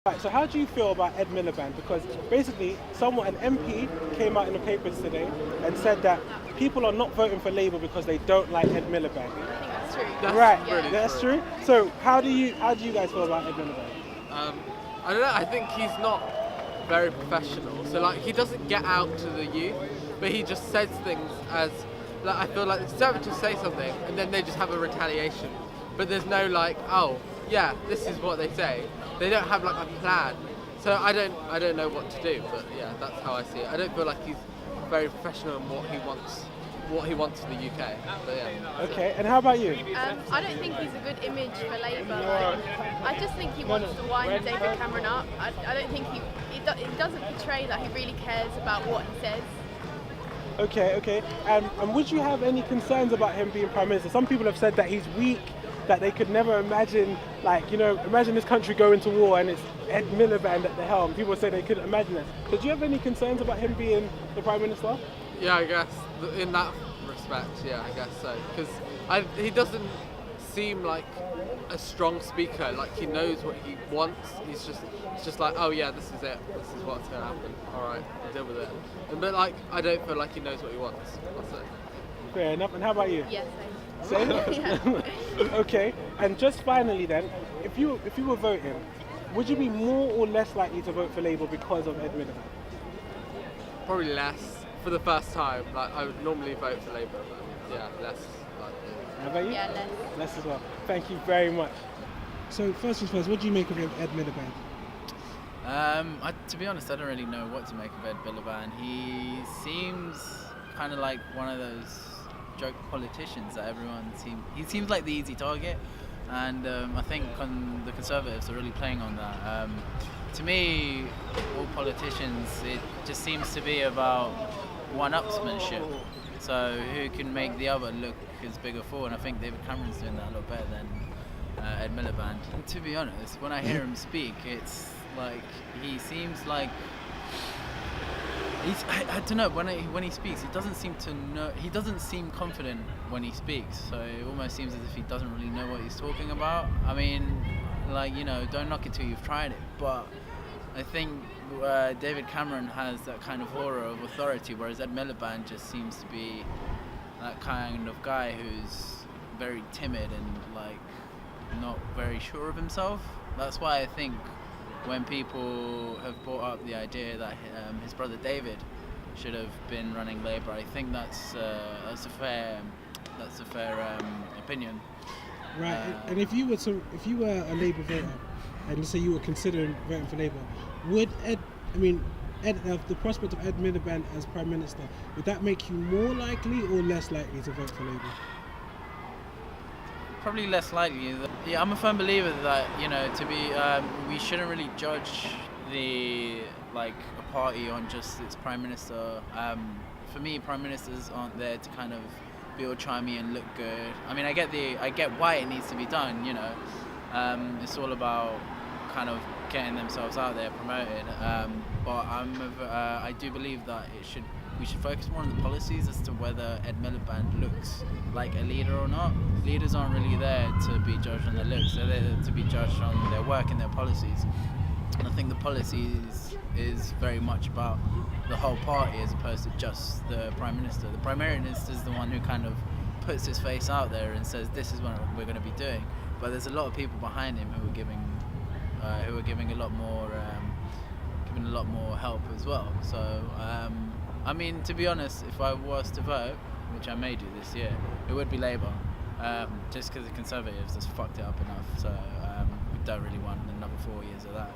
Right, so how do you feel about Ed Miliband? Because basically, an MP came out in the papers today and said that people are not voting for Labour because they don't like Ed Miliband. I think that's true. Right, Yeah. that's true. So how do you guys feel about Ed Miliband? I don't know. I think he's not very professional. So like he doesn't get out to the youth, but he just says things as like I feel like the Conservatives say something and then they just have a retaliation. But there's no like, oh yeah, this is what they say. They don't have like a plan. So I don't know what to do. But yeah, that's how I see it. I don't feel like he's very professional in what he wants for the UK. But yeah. Okay, and how about you? I don't think he's a good image for Labour. I just think he wants to wind David Cameron up. I don't think he doesn't portray that he really cares about what he says. Okay. And would you have any concerns about him being Prime Minister? Some people have said that he's weak, that they could never imagine, imagine this country going to war and it's Ed Miliband at the helm. People say they couldn't imagine that. So do you have any concerns about him being the Prime Minister? Yeah, I guess in that respect, yeah, I guess so. Because he doesn't seem like a strong speaker. Like he knows what he wants. It's just like, oh yeah, this is it. This is what's gonna happen. All right, I'll deal with it. But like, I don't feel like he knows what he wants. That's it. Fair enough. And how about you? Yes. Same? Yeah. Okay. And just finally then, if you were voting, would you be more or less likely to vote for Labour because of Ed Miliband? Probably less for the first time. Like I would normally vote for Labour, but yeah, less likely. How about you? Yeah, less. Less as well. Thank you very much. So first things first, what do you make of Ed Miliband? To be honest, I don't really know what to make of Ed Miliband. He seems kind of like one of those joke politicians that he seems like the easy target, and I think the Conservatives are really playing on that. To me, all politicians, it just seems to be about one-upsmanship. So who can make the other look as big a fool? And I think David Cameron's doing that a lot better than Ed Miliband. And to be honest, when I hear him speak, it's like he seems like I don't know, when he speaks, he doesn't seem confident when he speaks. So it almost seems as if he doesn't really know what he's talking about. I mean, don't knock it till you've tried it. But I think David Cameron has that kind of aura of authority, whereas Ed Miliband just seems to be that kind of guy who's very timid and not very sure of himself. That's why I think when people have brought up the idea that his brother David should have been running Labour, I think that's a fair opinion. Right. And if you were a Labour voter, and let's say you were considering voting for Labour, would the prospect of Ed Miliband as Prime Minister, would that make you more likely or less likely to vote for Labour? Probably less likely. Yeah, I'm a firm believer that we shouldn't really judge a party on just its prime minister. For me, prime ministers aren't there to kind of be all charmy and look good. I mean, I get why it needs to be done. It's all about kind of getting themselves out there, promoted. But I do believe that we should focus more on the policies as to whether Ed Miliband looks like a leader or not. Leaders aren't really there to be judged on their looks, they're there to be judged on their work and their policies. And I think the policies is very much about the whole party as opposed to just the Prime Minister. The Prime Minister is the one who kind of puts his face out there and says this is what we're going to be doing. But there's a lot of people behind him who are giving a lot more help as well. So I mean, to be honest, if I was to vote, which I may do this year, it would be Labour, just because the Conservatives just fucked it up enough. So we don't really want another 4 years of that.